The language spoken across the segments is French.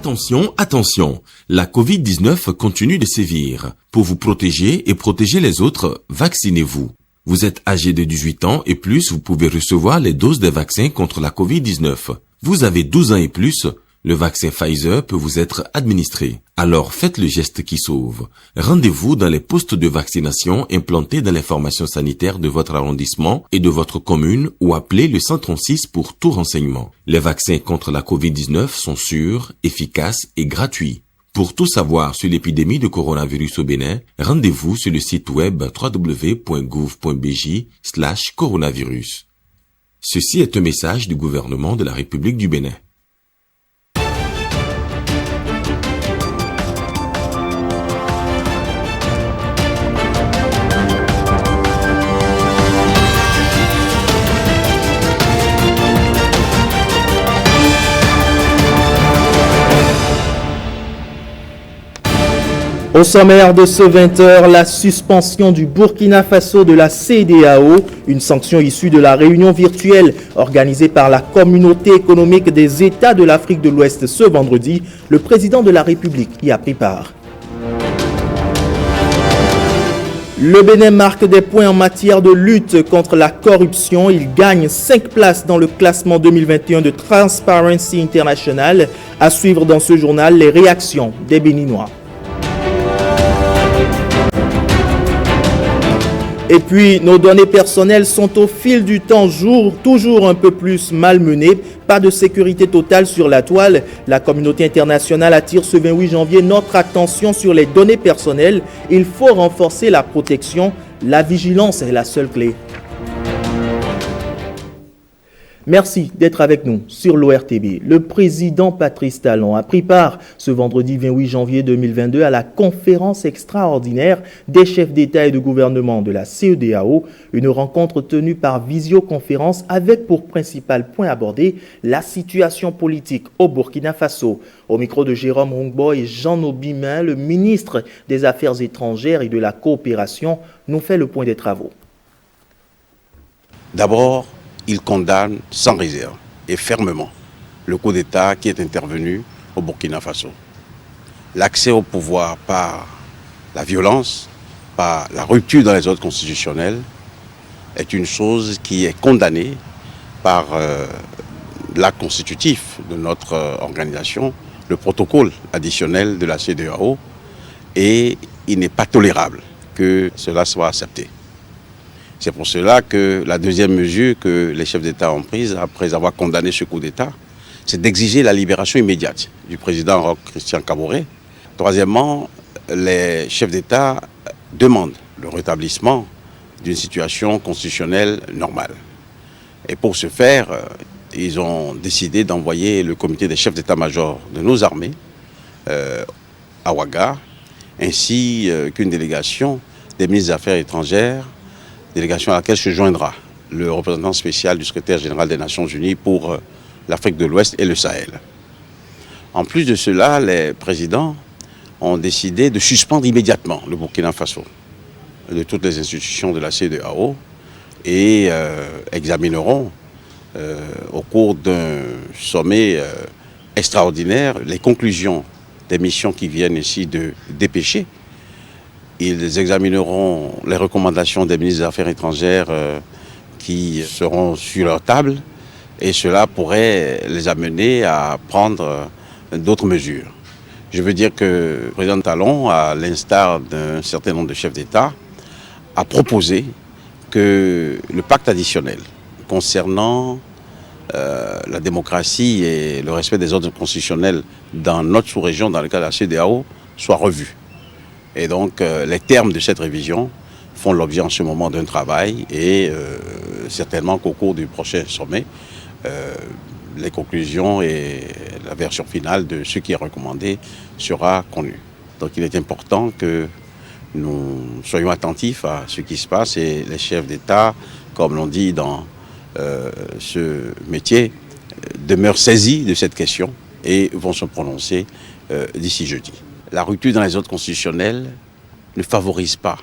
Attention, attention, la Covid-19 continue de sévir. Pour vous protéger et protéger les autres, vaccinez-vous. Vous êtes âgé de 18 ans et plus, vous pouvez recevoir les doses des vaccins contre la Covid-19. Vous avez 12 ans et plus, le vaccin Pfizer peut vous être administré. Alors faites le geste qui sauve. Rendez-vous dans les postes de vaccination implantés dans l'information sanitaire de votre arrondissement et de votre commune ou appelez le 136 pour tout renseignement. Les vaccins contre la Covid-19 sont sûrs, efficaces et gratuits. Pour tout savoir sur l'épidémie de coronavirus au Bénin, rendez-vous sur le site web www.gouv.bj/coronavirus. Ceci est un message du gouvernement de la République du Bénin. Au sommaire de ce 20h, la suspension du Burkina Faso de la CEDEAO, une sanction issue de la réunion virtuelle organisée par la Communauté économique des États de l'Afrique de l'Ouest ce vendredi. Le président de la République y a pris part. Le Bénin marque des points en matière de lutte contre la corruption. Il gagne 5 places dans le classement 2021 de Transparency International. À suivre dans ce journal les réactions des Béninois. Et puis, nos données personnelles sont au fil du temps toujours un peu plus malmenées. Pas de sécurité totale sur la toile. La communauté internationale attire ce 28 janvier notre attention sur les données personnelles. Il faut renforcer la protection. La vigilance est la seule clé. Merci d'être avec nous sur l'ORTB. Le président Patrice Talon a pris part ce vendredi 28 janvier 2022 à la conférence extraordinaire des chefs d'État et de gouvernement de la CEDEAO, une rencontre tenue par visioconférence avec pour principal point abordé la situation politique au Burkina Faso. Au micro de Jérôme Rungbo et Jean Nobimin, le ministre des Affaires étrangères et de la coopération nous fait le point des travaux. D'abord, il condamne sans réserve et fermement le coup d'État qui est intervenu au Burkina Faso. L'accès au pouvoir par la violence, par la rupture dans les ordres constitutionnels, est une chose qui est condamnée par l'acte constitutif de notre organisation, le protocole additionnel de la CEDEAO, et il n'est pas tolérable que cela soit accepté. C'est pour cela que la deuxième mesure que les chefs d'État ont prise, après avoir condamné ce coup d'État, c'est d'exiger la libération immédiate du président Roch Christian Kaboré. Troisièmement, les chefs d'État demandent le rétablissement d'une situation constitutionnelle normale. Et pour ce faire, ils ont décidé d'envoyer le comité des chefs d'état-major de nos armées à Ouaga, ainsi qu'une délégation des ministres des Affaires étrangères, délégation à laquelle se joindra le représentant spécial du secrétaire général des Nations Unies pour l'Afrique de l'Ouest et le Sahel. En plus de cela, les présidents ont décidé de suspendre immédiatement le Burkina Faso de toutes les institutions de la CEDEAO et examineront au cours d'un sommet extraordinaire les conclusions des missions qui viennent ici de dépêcher. Ils examineront les recommandations des ministres des Affaires étrangères qui seront sur leur table et cela pourrait les amener à prendre d'autres mesures. Je veux dire que le président Talon, à l'instar d'un certain nombre de chefs d'État, a proposé que le pacte additionnel concernant la démocratie et le respect des ordres constitutionnels dans notre sous-région, dans le cas de la CEDEAO, soit revu. Et donc, les termes de cette révision font l'objet en ce moment d'un travail et certainement qu'au cours du prochain sommet, les conclusions et la version finale de ce qui est recommandé sera connue. Donc, il est important que nous soyons attentifs à ce qui se passe et les chefs d'État, comme l'on dit dans ce métier, demeurent saisis de cette question et vont se prononcer d'ici jeudi. La rupture dans les ordres constitutionnels ne favorise pas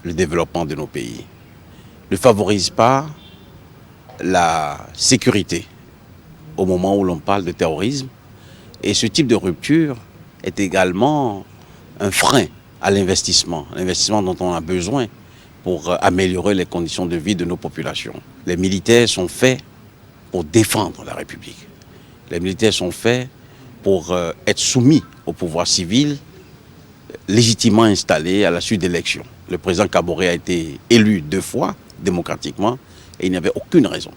le développement de nos pays, ne favorise pas la sécurité au moment où l'on parle de terrorisme Et ce type de rupture est également un frein à l'investissement dont on a besoin pour améliorer les conditions de vie de nos populations. Les militaires sont faits pour défendre la République. Les militaires sont faits pour être soumis au pouvoir civil légitimement installé à la suite d'élections. Le président Kaboré a été élu 2 fois démocratiquement et il n'y avait aucune raison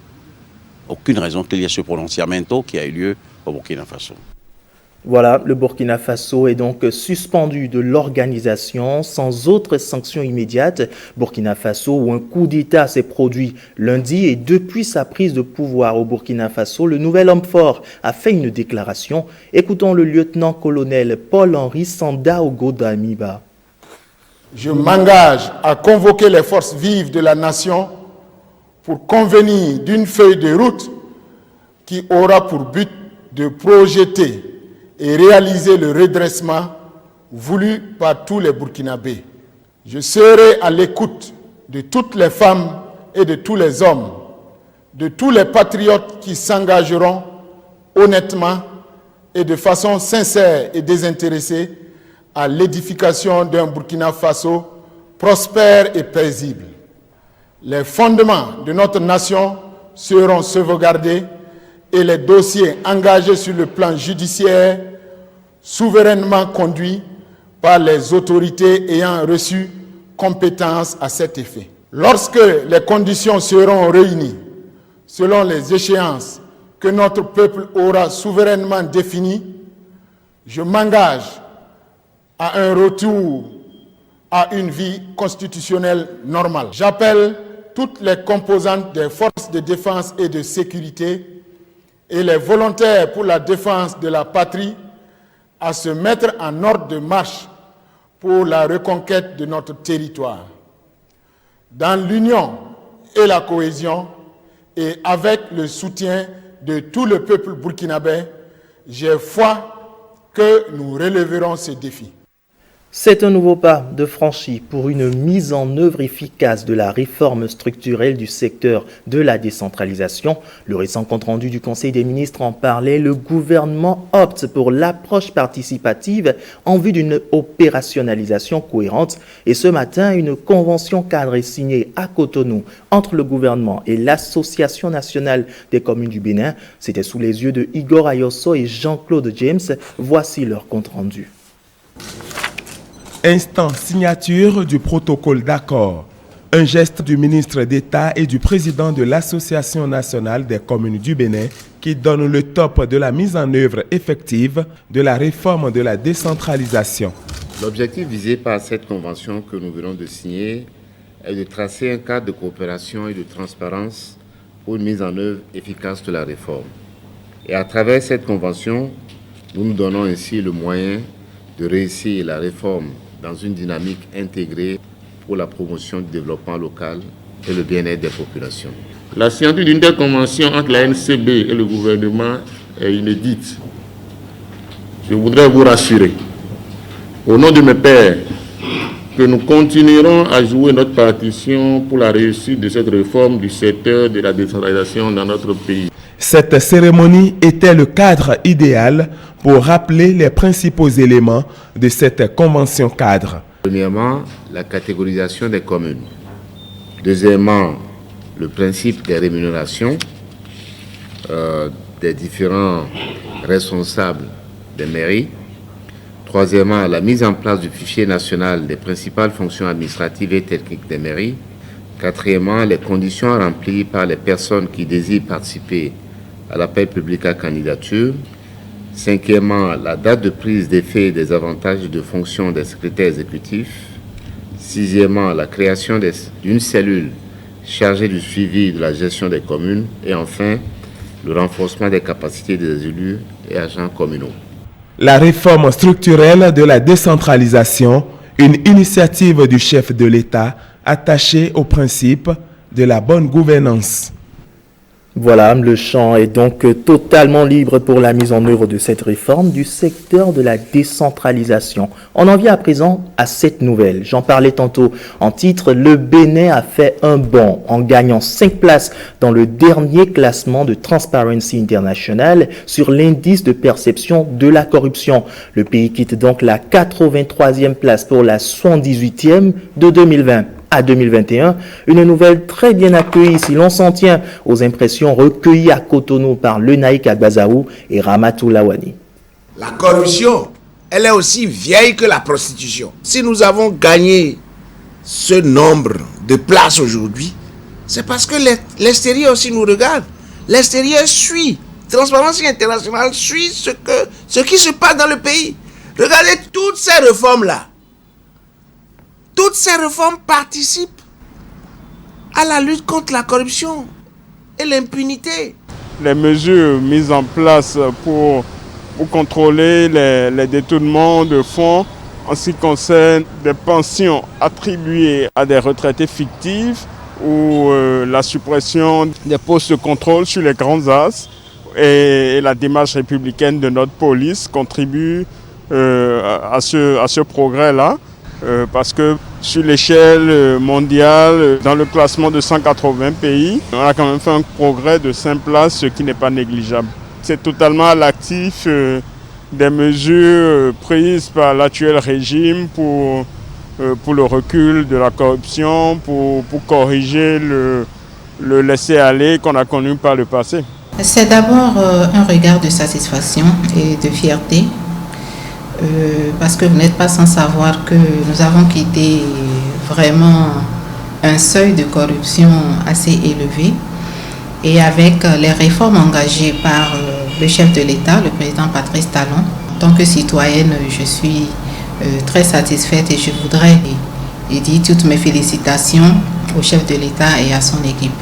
qu'il y ait ce prononciamento qui a eu lieu au Burkina Faso. Voilà, le Burkina Faso est donc suspendu de l'organisation sans autre sanction immédiate. Burkina Faso, où un coup d'État s'est produit lundi et depuis sa prise de pouvoir au Burkina Faso, le nouvel homme fort a fait une déclaration. Écoutons le lieutenant-colonel Paul-Henri Sandaogo Damiba. Je m'engage à convoquer les forces vives de la nation pour convenir d'une feuille de route qui aura pour but de projeter et réaliser le redressement voulu par tous les Burkinabés. Je serai à l'écoute de toutes les femmes et de tous les hommes, de tous les patriotes qui s'engageront honnêtement et de façon sincère et désintéressée à l'édification d'un Burkina Faso prospère et paisible. Les fondements de notre nation seront sauvegardés et les dossiers engagés sur le plan judiciaire souverainement conduits par les autorités ayant reçu compétence à cet effet. Lorsque les conditions seront réunies selon les échéances que notre peuple aura souverainement définies, je m'engage à un retour à une vie constitutionnelle normale. J'appelle toutes les composantes des forces de défense et de sécurité et les volontaires pour la défense de la patrie à se mettre en ordre de marche pour la reconquête de notre territoire. Dans l'union et la cohésion et avec le soutien de tout le peuple burkinabé, j'ai foi que nous relèverons ces défis. C'est un nouveau pas de franchi pour une mise en œuvre efficace de la réforme structurelle du secteur de la décentralisation. Le récent compte-rendu du Conseil des ministres en parlait. Le gouvernement opte pour l'approche participative en vue d'une opérationnalisation cohérente. Et ce matin, une convention cadre est signée à Cotonou entre le gouvernement et l'Association nationale des communes du Bénin. C'était sous les yeux de Igor Ayosso et Jean-Claude James. Voici leur compte-rendu. Instant signature du protocole d'accord. Un geste du ministre d'État et du président de l'Association nationale des communes du Bénin qui donne le top de la mise en œuvre effective de la réforme de la décentralisation. L'objectif visé par cette convention que nous venons de signer est de tracer un cadre de coopération et de transparence pour une mise en œuvre efficace de la réforme. Et à travers cette convention, nous nous donnons ainsi le moyen de réussir la réforme dans une dynamique intégrée pour la promotion du développement local et le bien-être des populations. La signature d'une telle convention entre la NCB et le gouvernement est inédite. Je voudrais vous rassurer, au nom de mes pairs, que nous continuerons à jouer notre partition pour la réussite de cette réforme du secteur de la décentralisation dans notre pays. Cette cérémonie était le cadre idéal pour rappeler les principaux éléments de cette convention cadre. Premièrement, la catégorisation des communes. Deuxièmement, le principe des rémunérations des différents responsables des mairies. Troisièmement, la mise en place du fichier national des principales fonctions administratives et techniques des mairies. Quatrièmement, les conditions remplies par les personnes qui désirent participer à l'appel public à candidature. Cinquièmement, la date de prise d'effet des avantages de fonction des secrétaires exécutifs. Sixièmement, la création d'une cellule chargée du suivi de la gestion des communes. Et enfin, le renforcement des capacités des élus et agents communaux. La réforme structurelle de la décentralisation, une initiative du chef de l'État attachée au principe de la bonne gouvernance. Voilà, le champ est donc totalement libre pour la mise en œuvre de cette réforme du secteur de la décentralisation. On en vient à présent à cette nouvelle. J'en parlais tantôt en titre. Le Bénin a fait un bond en gagnant 5 places dans le dernier classement de Transparency International sur l'indice de perception de la corruption. Le pays quitte donc la 83e place pour la 78e de 2020. À 2021, une nouvelle très bien accueillie si l'on s'en tient aux impressions recueillies à Cotonou par Lenaïk Agbazaou et Ramatou Lawani. La corruption, elle est aussi vieille que la prostitution. Si nous avons gagné ce nombre de places aujourd'hui, c'est parce que l'extérieur aussi nous regarde. L'extérieur suit. Transparency International suit ce qui se passe dans le pays. Regardez toutes ces réformes-là. Toutes ces réformes participent à la lutte contre la corruption et l'impunité. Les mesures mises en place pour contrôler les détournements de fonds en ce qui concerne des pensions attribuées à des retraités fictifs ou la suppression des postes de contrôle sur les grands axes et la démarche républicaine de notre police contribuent à ce progrès-là. Parce que sur l'échelle mondiale, dans le classement de 180 pays, on a quand même fait un progrès de 5 places, ce qui n'est pas négligeable. C'est totalement à l'actif des mesures prises par l'actuel régime pour le recul de la corruption, pour corriger le laisser-aller qu'on a connu par le passé. C'est d'abord un regard de satisfaction et de fierté. Parce que vous n'êtes pas sans savoir que nous avons quitté vraiment un seuil de corruption assez élevé et avec les réformes engagées par le chef de l'État, le président Patrice Talon. En tant que citoyenne, je suis très satisfaite et je voudrais dire toutes mes félicitations au chef de l'État et à son équipe.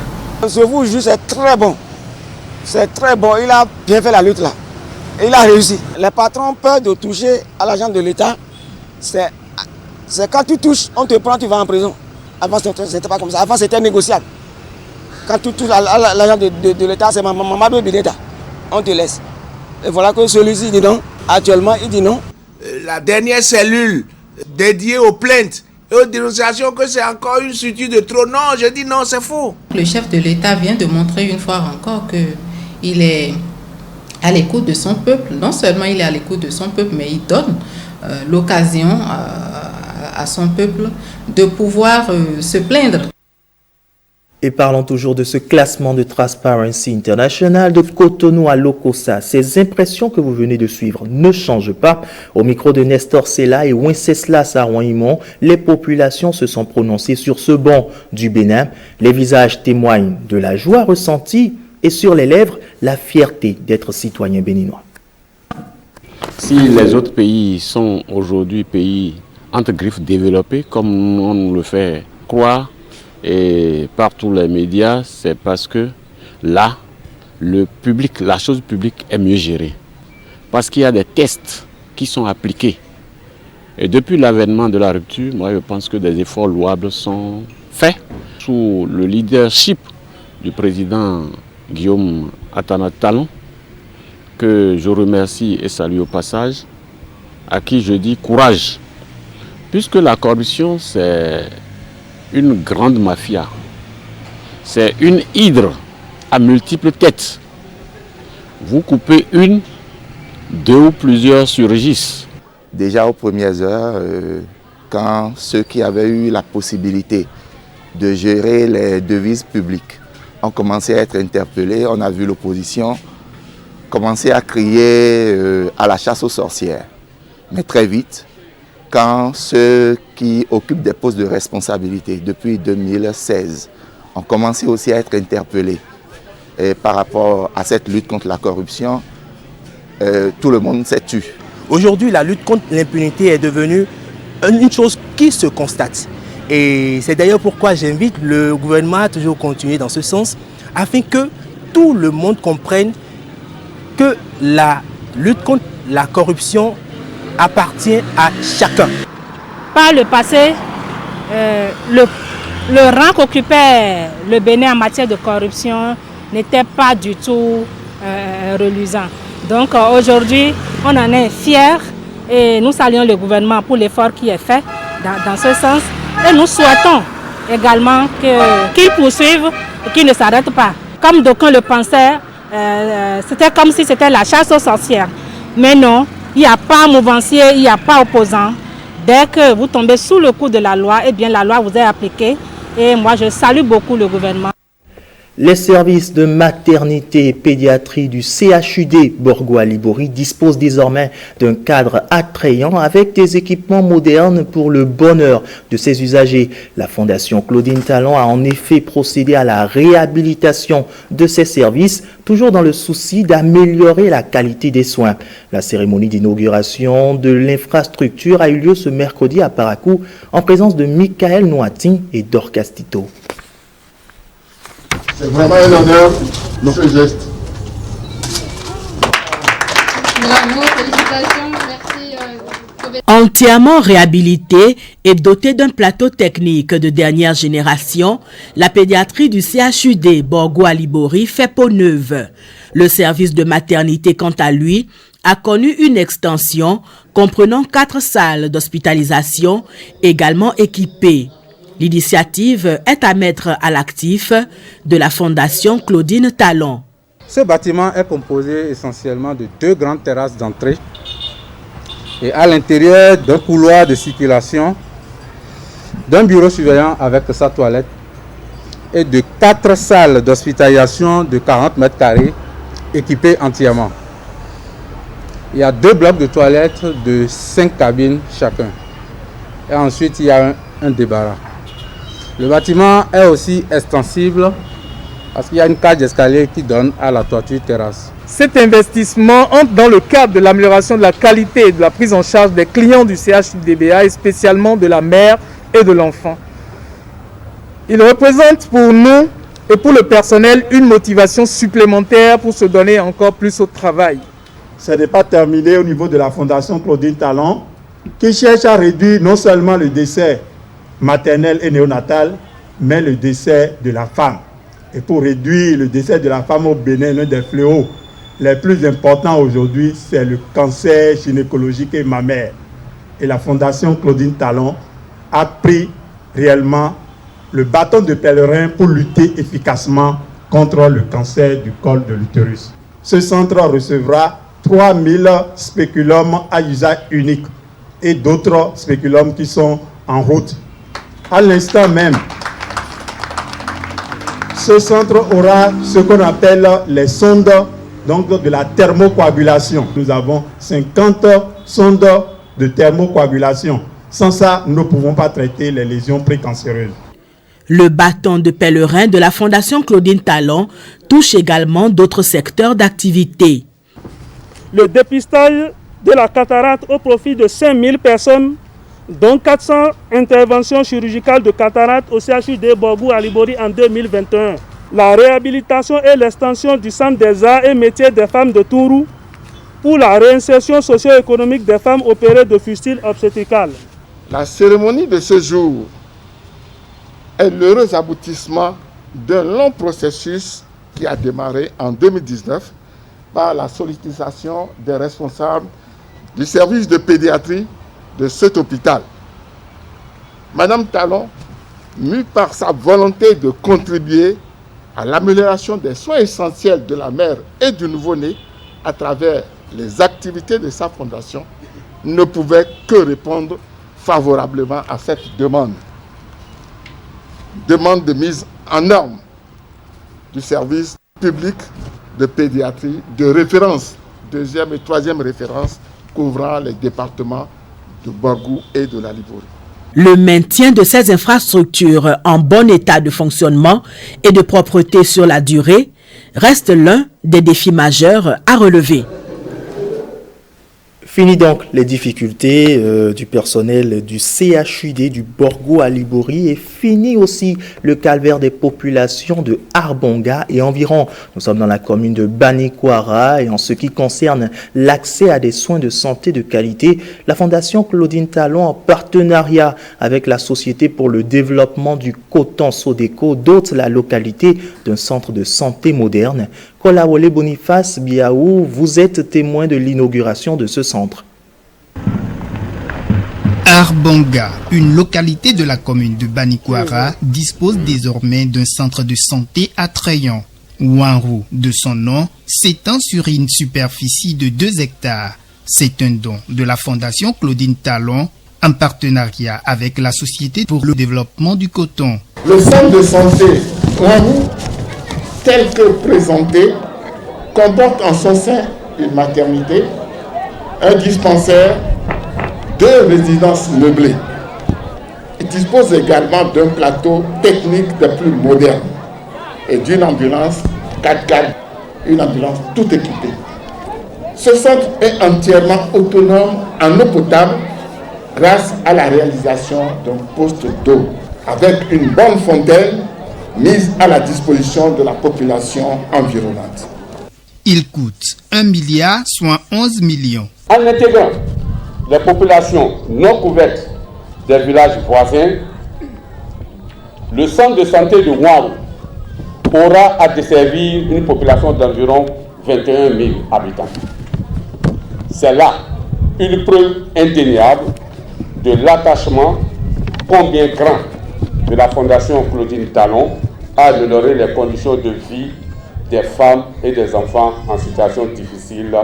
Je vous jure, c'est très bon. C'est très bon. Il a bien fait la lutte là. Et il a réussi. Les patrons ont peur de toucher à l'argent de l'État. C'est quand tu touches, on te prend, tu vas en prison. Avant, c'était pas comme ça. Avant, c'était négociable. Quand tu touches à l'argent de l'État, c'est Mamadou Bideta. On te laisse. Et voilà que celui-ci dit non. Actuellement, il dit non. La dernière cellule dédiée aux plaintes et aux dénonciations, que c'est encore une structure de trop. Non, je dis non, c'est faux. Le chef de l'État vient de montrer une fois encore qu'il est à l'écoute de son peuple. Non seulement il est à l'écoute de son peuple, mais il donne l'occasion à son peuple de pouvoir se plaindre. Et parlons toujours de ce classement de Transparency International de Cotonou à Lokossa. Ces impressions que vous venez de suivre ne changent pas. Au micro de Nestor Sela et Wenceslas Sarouan-Imon, les populations se sont prononcées sur ce bond du Bénin. Les visages témoignent de la joie ressentie et sur les lèvres, la fierté d'être citoyen béninois. Si les autres pays sont aujourd'hui pays entre griffes développés, comme on nous le fait croire, et par tous les médias, c'est parce que là, le public, la chose publique est mieux gérée. Parce qu'il y a des tests qui sont appliqués. Et depuis l'avènement de la rupture, moi je pense que des efforts louables sont faits sous le leadership du président Guillaume Atana Talon, que je remercie et salue au passage, à qui je dis courage. Puisque la corruption, c'est une grande mafia. C'est une hydre à multiples têtes. Vous coupez une, deux ou plusieurs surgissent. Déjà aux premières heures, quand ceux qui avaient eu la possibilité de gérer les devises publiques ont commencé à être interpellés, on a vu l'opposition commencer à crier à la chasse aux sorcières. Mais très vite, quand ceux qui occupent des postes de responsabilité depuis 2016 ont commencé aussi à être interpellés et par rapport à cette lutte contre la corruption, tout le monde s'est tu. Aujourd'hui, la lutte contre l'impunité est devenue une chose qui se constate. Et c'est d'ailleurs pourquoi j'invite le gouvernement à toujours continuer dans ce sens, afin que tout le monde comprenne que la lutte contre la corruption appartient à chacun. Par le passé, le rang qu'occupait le Bénin en matière de corruption n'était pas du tout reluisant. Donc aujourd'hui, on en est fiers et nous saluons le gouvernement pour l'effort qui est fait dans ce sens. Et nous souhaitons également qu'ils poursuivent et qu'ils ne s'arrêtent pas. Comme d'aucuns le pensaient, c'était comme si c'était la chasse aux sorcières. Mais non, il n'y a pas mouvancier, il n'y a pas opposant. Dès que vous tombez sous le coup de la loi, eh bien la loi vous est appliquée. Et moi, je salue beaucoup le gouvernement. Les services de maternité et pédiatrie du CHUD Borgo-Alibori disposent désormais d'un cadre attrayant avec des équipements modernes pour le bonheur de ses usagers. La Fondation Claudine Talon a en effet procédé à la réhabilitation de ces services, toujours dans le souci d'améliorer la qualité des soins. La cérémonie d'inauguration de l'infrastructure a eu lieu ce mercredi à Parakou en présence de Michael Noatin et Dorcas Tito. C'est vraiment un honneur, ce geste. Bravo, félicitations, merci. Entièrement réhabilitée et dotée d'un plateau technique de dernière génération, la pédiatrie du CHUD Borgo-Alibori fait peau neuve. Le service de maternité, quant à lui, a connu une extension comprenant 4 salles d'hospitalisation également équipées. L'initiative est à mettre à l'actif de la Fondation Claudine Talon. Ce bâtiment est composé essentiellement de 2 grandes terrasses d'entrée et à l'intérieur d'un couloir de circulation, d'un bureau surveillant avec sa toilette et de 4 salles d'hospitalisation de 40 mètres carrés équipées entièrement. Il y a 2 blocs de toilettes de 5 cabines chacun. Et ensuite, il y a un débarras. Le bâtiment est aussi extensible parce qu'il y a une cage d'escalier qui donne à la toiture terrasse. Cet investissement entre dans le cadre de l'amélioration de la qualité et de la prise en charge des clients du CHUDBA et spécialement de la mère et de l'enfant. Il représente pour nous et pour le personnel une motivation supplémentaire pour se donner encore plus au travail. Ce n'est pas terminé au niveau de la Fondation Claudine Talon qui cherche à réduire non seulement le décès maternel et néonatal, mais le décès de la femme. Et pour réduire le décès de la femme au Bénin, l'un des fléaux les plus importants aujourd'hui, c'est le cancer gynécologique et mammaire. Et la Fondation Claudine Talon a pris réellement le bâton de pèlerin pour lutter efficacement contre le cancer du col de l'utérus. Ce centre recevra 3000 spéculums à usage unique et d'autres spéculums qui sont en route. À l'instant même, ce centre aura ce qu'on appelle les sondes donc de la thermocoagulation. Nous avons 50 sondes de thermocoagulation. Sans ça, nous ne pouvons pas traiter les lésions précancéreuses. Le bâton de pèlerin de la Fondation Claudine Talon touche également d'autres secteurs d'activité. Le dépistage de la cataracte au profit de 5000 personnes, dont 400 interventions chirurgicales de cataracte au CHUD Borgo-Alibori en 2021. La réhabilitation et l'extension du centre des arts et métiers des femmes de Tourou pour la réinsertion socio-économique des femmes opérées de fistule obstétricale. La cérémonie de ce jour est l'heureux aboutissement d'un long processus qui a démarré en 2019 par la sollicitation des responsables du service de pédiatrie de cet hôpital. Madame Talon, mue par sa volonté de contribuer à l'amélioration des soins essentiels de la mère et du nouveau-né à travers les activités de sa fondation, ne pouvait que répondre favorablement à cette demande. Demande de mise en norme du service public de pédiatrie de référence, 2e et 3e référence couvrant les départements de Borgo et de l'Alibori. Le maintien de ces infrastructures en bon état de fonctionnement et de propreté sur la durée reste l'un des défis majeurs à relever. Fini donc les difficultés du personnel du CHUD du Borgo à Libori et fini aussi le calvaire des populations de Arbonga et environ. Nous sommes dans la commune de Banikwara et en ce qui concerne l'accès à des soins de santé de qualité, la Fondation Claudine Talon en partenariat avec la Société pour le développement du coton Sodeco dote la localité d'un centre de santé moderne. Kolawole Boniface Biaou, vous êtes témoin de l'inauguration de ce centre. Arbonga, une localité de la commune de Banikwara, dispose désormais d'un centre de santé attrayant. Wanru, de son nom, s'étend sur une superficie de 2 hectares. C'est un don de la Fondation Claudine Talon en partenariat avec la Société pour le développement du coton. Le centre de santé Wanru, tel que présenté, comporte en son sein une maternité, un dispensaire, 2 résidences meublées. Il dispose également d'un plateau technique des plus modernes et d'une ambulance 4x4, une ambulance tout équipée. Ce centre est entièrement autonome en eau potable grâce à la réalisation d'un poste d'eau avec une bonne fontaine mise à la disposition de la population environnante. Il coûte 1 milliard, soit 11 millions. En intégrant les populations non couvertes des villages voisins, le centre de santé de Wanru aura à desservir une population d'environ 21 000 habitants. C'est là une preuve indéniable de l'attachement combien grand de la Fondation Claudine Talon à améliorer les conditions de vie des femmes et des enfants en situation difficile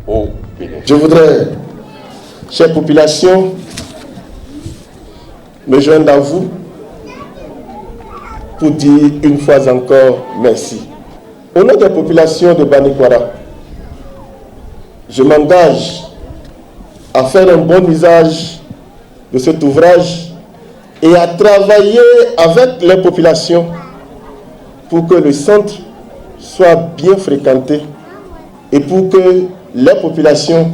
au Bénin. Je voudrais, chère population, me joindre à vous pour dire une fois encore merci. Au nom des populations de Banikwara, je m'engage à faire un bon usage de cet ouvrage et à travailler avec les populations pour que le centre soit bien fréquenté et pour que les populations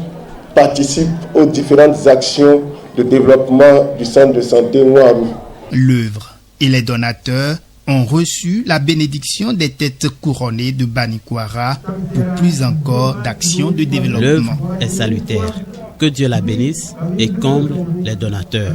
participent aux différentes actions de développement du centre de santé Wanru. L'œuvre et les donateurs ont reçu la bénédiction des têtes couronnées de Banikwara pour plus encore d'actions de développement. L'œuvre est salutaire. Que Dieu la bénisse et comble les donateurs.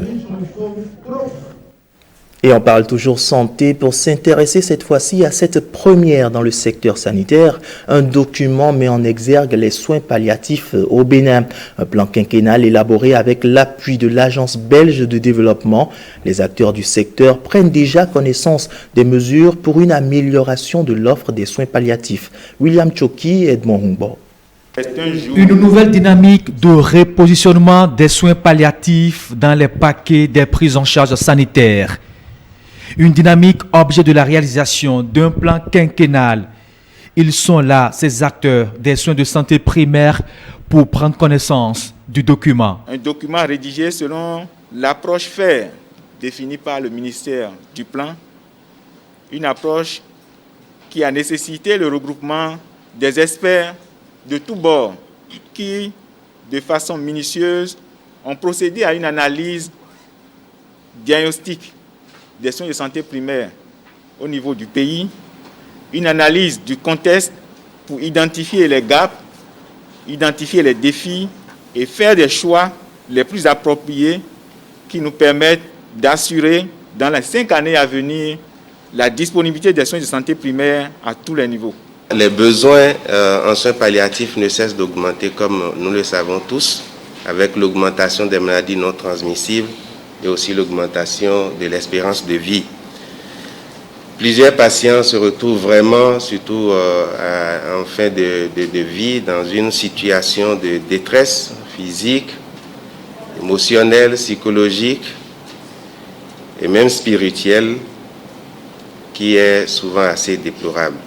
Et on parle toujours santé pour s'intéresser cette fois-ci à cette première dans le secteur sanitaire. Un document met en exergue les soins palliatifs au Bénin. Un plan quinquennal élaboré avec l'appui de l'Agence belge de développement. Les acteurs du secteur prennent déjà connaissance des mesures pour une amélioration de l'offre des soins palliatifs. William Choki et Edmond Humbo. Une nouvelle dynamique de repositionnement des soins palliatifs dans les paquets des prises en charge sanitaires. Une dynamique objet de la réalisation d'un plan quinquennal. Ils sont là, ces acteurs des soins de santé primaires, pour prendre connaissance du document. Un document rédigé selon l'approche FAIR définie par le ministère du Plan. Une approche qui a nécessité le regroupement des experts de tous bords qui, de façon minutieuse, ont procédé à une analyse diagnostique des soins de santé primaires au niveau du pays, une analyse du contexte pour identifier les gaps, identifier les défis et faire des choix les plus appropriés qui nous permettent d'assurer dans les 5 années à venir la disponibilité des soins de santé primaires à tous les niveaux. Les besoins en soins palliatifs ne cessent d'augmenter comme nous le savons tous, avec l'augmentation des maladies non transmissibles et aussi l'augmentation de l'espérance de vie. Plusieurs patients se retrouvent vraiment, surtout en fin de vie, dans une situation de détresse physique, émotionnelle, psychologique et même spirituelle qui est souvent assez déplorable.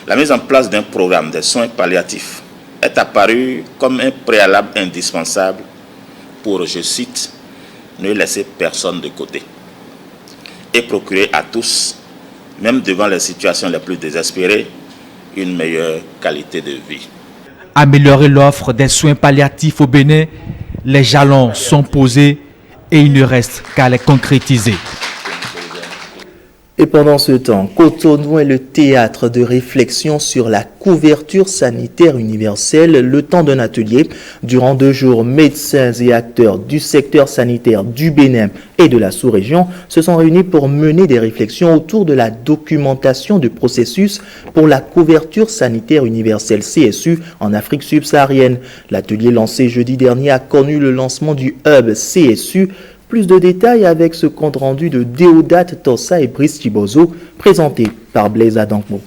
La mise en place d'un programme de soins palliatifs est apparue comme un préalable indispensable pour, je cite, ne laisser personne de côté et procurer à tous, même devant les situations les plus désespérées, une meilleure qualité de vie. améliorer l'offre des soins palliatifs au Bénin, les jalons sont posés et il ne reste qu'à les concrétiser. Et pendant ce temps, Cotonou est le théâtre de réflexion sur la couverture sanitaire universelle, le temps d'un atelier. Durant 2 jours, médecins et acteurs du secteur sanitaire du Bénin et de la sous-région se sont réunis pour mener des réflexions autour de la documentation du processus pour la couverture sanitaire universelle CSU en Afrique subsaharienne. L'atelier lancé jeudi dernier a connu le lancement du hub CSU. Plus de détails avec ce compte-rendu de Déodate Tossa et Brice Thibozo, présenté par Blaise Adankmo.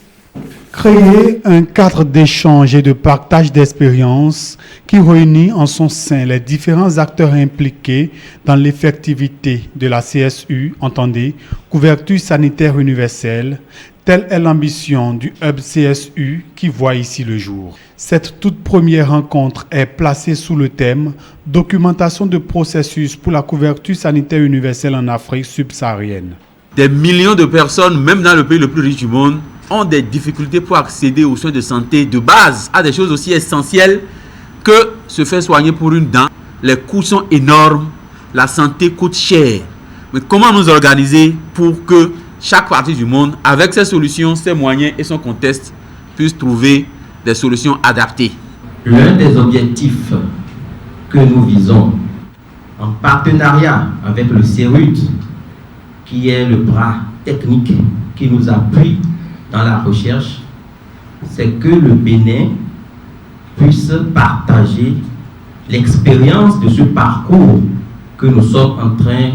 Créer un cadre d'échange et de partage d'expériences qui réunit en son sein les différents acteurs impliqués dans l'effectivité de la CSU, entendez, couverture sanitaire universelle, telle est l'ambition du Hub CSU qui voit ici le jour. Cette toute première rencontre est placée sous le thème « Documentation de processus pour la couverture sanitaire universelle en Afrique subsaharienne ». Des millions de personnes, même dans le pays le plus riche du monde, ont des difficultés pour accéder aux soins de santé de base, à des choses aussi essentielles que se faire soigner pour une dent. Les coûts sont énormes, la santé coûte cher. Mais comment nous organiser pour que chaque partie du monde, avec ses solutions, ses moyens et son contexte, puisse trouver des solutions adaptées? L'un des objectifs que nous visons, en partenariat avec le CERUD, qui est le bras technique qui nous appuie dans la recherche, c'est que le Bénin puisse partager l'expérience de ce parcours que nous sommes en train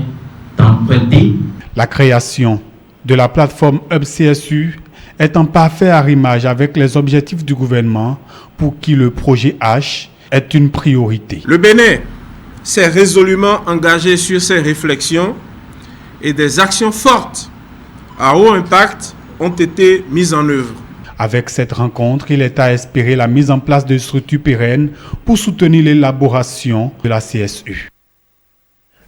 d'emprunter. La création de la plateforme Hub CSU est en parfait arrimage avec les objectifs du gouvernement pour qui le projet H est une priorité. Le Bénin s'est résolument engagé sur ces réflexions et des actions fortes à haut impact ont été mises en œuvre. Avec cette rencontre, il est à espérer la mise en place de structures pérennes pour soutenir l'élaboration de la CSU.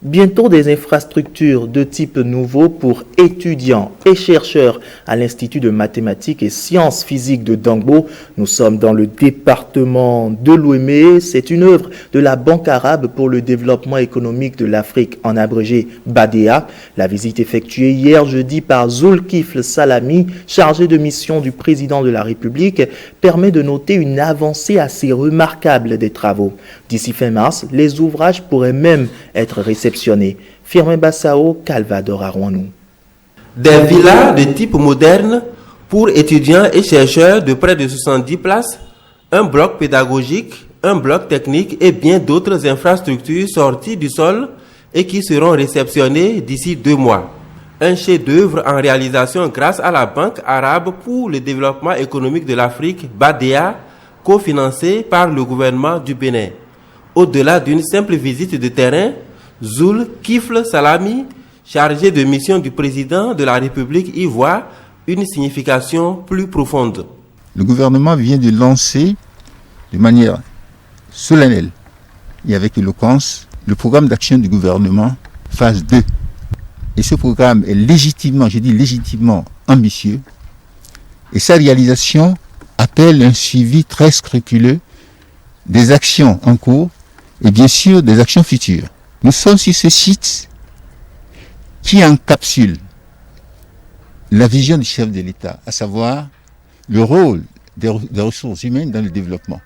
Bientôt des infrastructures de type nouveau pour étudiants et chercheurs à l'Institut de mathématiques et sciences physiques de Dangbo. Nous sommes dans le département de Lomé. C'est une œuvre de la Banque arabe pour le développement économique de l'Afrique, en abrégé BADEA. La visite effectuée hier jeudi par Zulkifl Salami, chargé de mission du président de la République, permet de noter une avancée assez remarquable des travaux. D'ici fin mars, les ouvrages pourraient même être réceptionnés. Firmin Bassao, Calvador Arouanou. Des villas de type moderne pour étudiants et chercheurs de près de 70 places, un bloc pédagogique, un bloc technique et bien d'autres infrastructures sorties du sol et qui seront réceptionnées d'ici 2 mois. Un chef-d'œuvre en réalisation grâce à la Banque arabe pour le développement économique de l'Afrique, BADEA, cofinancé par le gouvernement du Bénin. Au-delà d'une simple visite de terrain, Zulkifl Salami, chargé de mission du président de la République, y voit une signification plus profonde. Le gouvernement vient de lancer de manière solennelle et avec éloquence le programme d'action du gouvernement phase 2. Et ce programme est légitimement, je dis légitimement ambitieux, et sa réalisation appelle un suivi très scrupuleux des actions en cours et bien sûr des actions futures. Nous sommes sur ce site qui encapsule la vision du chef de l'État, à savoir le rôle des ressources humaines dans le développement.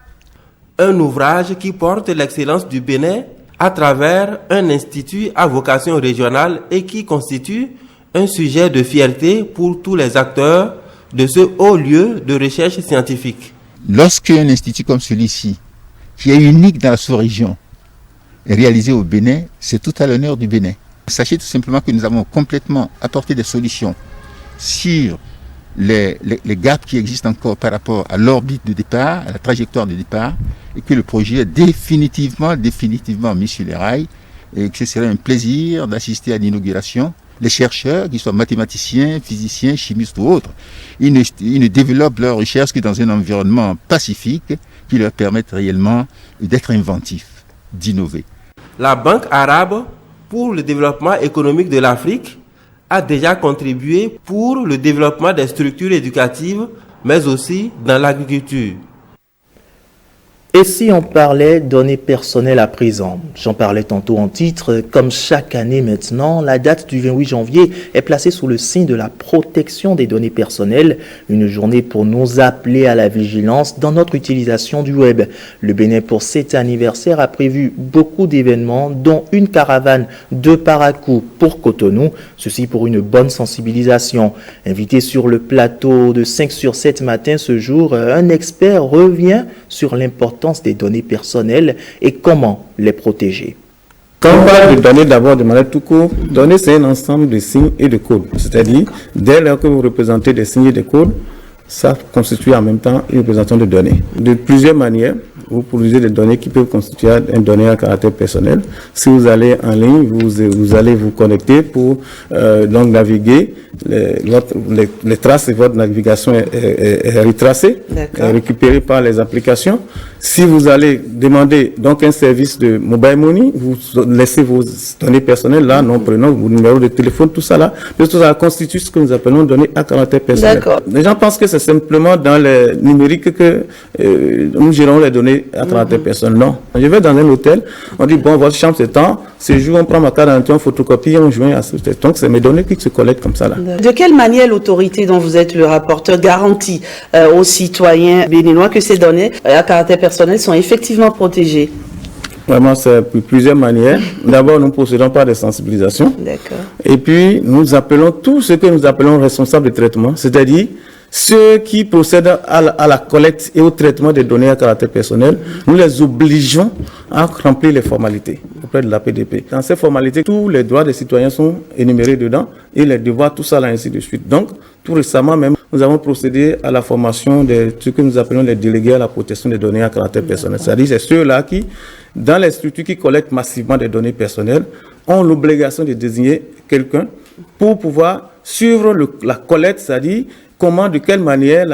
Un ouvrage qui porte l'excellence du Bénin à travers un institut à vocation régionale et qui constitue un sujet de fierté pour tous les acteurs de ce haut lieu de recherche scientifique. Lorsqu'un institut comme celui-ci, qui est unique dans la sous-région, est réalisé au Bénin, c'est tout à l'honneur du Bénin. Sachez tout simplement que nous avons complètement apporté des solutions sur les gaps qui existent encore par rapport à l'orbite de départ, à la trajectoire de départ, et que le projet est définitivement mis sur les rails, et que ce serait un plaisir d'assister à l'inauguration. Les chercheurs, qu'ils soient mathématiciens, physiciens, chimistes ou autres, ils ne développent leur recherche que dans un environnement pacifique qui leur permette réellement d'être inventifs, d'innover. La Banque arabe pour le développement économique de l'Afrique a déjà contribué pour le développement des structures éducatives, mais aussi dans l'agriculture. Et si on parlait données personnelles à présent? J'en parlais tantôt en titre. Comme chaque année maintenant, la date du 28 janvier est placée sous le signe de la protection des données personnelles. Une journée pour nous appeler à la vigilance dans notre utilisation du web. Le Bénin, pour cet anniversaire, a prévu beaucoup d'événements, dont une caravane de Parakou pour Cotonou. Ceci pour une bonne sensibilisation. Invité sur le plateau de 5 sur 7 matin ce jour, un expert revient sur l'importance des données personnelles et comment les protéger. Quand on parle de données, d'abord de manière tout court, données c'est un ensemble de signes et de codes. C'est-à-dire, dès lors que vous représentez des signes et des codes, ça constitue en même temps une représentation de données. De plusieurs manières, vous produisez des données qui peuvent constituer une donnée à caractère personnel. Si vous allez en ligne, vous allez vous connecter pour donc naviguer. Les traces de votre navigation est retracée, est récupérée par les applications. Si vous allez demander donc un service de mobile money, vous laissez vos données personnelles là, nom, prénom, vos numéros de téléphone, tout ça là. Tout ça constitue ce que nous appelons données à caractère personnel. Les gens pensent que c'est simplement dans le numérique que nous gérons les données à caractère personnel. Non. Je vais dans un hôtel, on dit bon, votre chambre c'est temps, ce jour on prend ma carte d'identité, on photocopie, on joint à ce. Donc c'est mes données qui se collectent comme ça là. De quelle manière l'autorité dont vous êtes le rapporteur garantit aux citoyens béninois que ces données à caractère personnel sont effectivement protégées? Vraiment, c'est plusieurs manières. D'abord, nous procédons par des sensibilisations. D'accord. Et puis, nous appelons tout ce que nous appelons responsables de traitement, c'est-à-dire ceux qui procèdent à la collecte et au traitement des données à caractère personnel, nous les obligeons à remplir les formalités auprès de la PDP. Dans ces formalités, tous les droits des citoyens sont énumérés dedans et les devoirs, tout ça là, ainsi de suite. Donc, tout récemment même, nous avons procédé à la formation de ce que nous appelons les délégués à la protection des données à caractère personnel. C'est-à-dire, c'est ceux-là qui, dans les structures qui collectent massivement des données personnelles, ont l'obligation de désigner quelqu'un pour pouvoir suivre la collecte, c'est-à-dire comment, de quelle manière,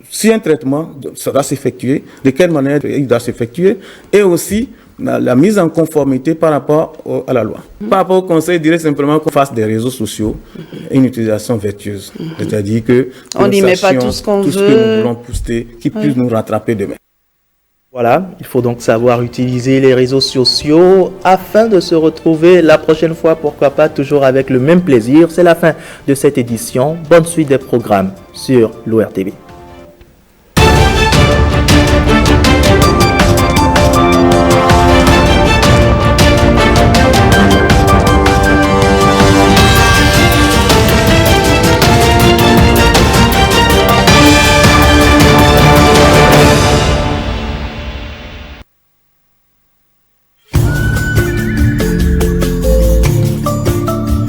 si un traitement doit s'effectuer, de quelle manière il doit s'effectuer, et aussi la mise en conformité par rapport à la loi. Par rapport au conseil, je dirais simplement qu'on fasse des réseaux sociaux une utilisation vertueuse. C'est-à-dire que on n'y met pas tout ce qu'on veut, tout ce que nous voulons poster, qui puisse nous rattraper demain. Voilà, il faut donc savoir utiliser les réseaux sociaux afin de se retrouver la prochaine fois, pourquoi pas, toujours avec le même plaisir. C'est la fin de cette édition. Bonne suite des programmes sur l'ORTB.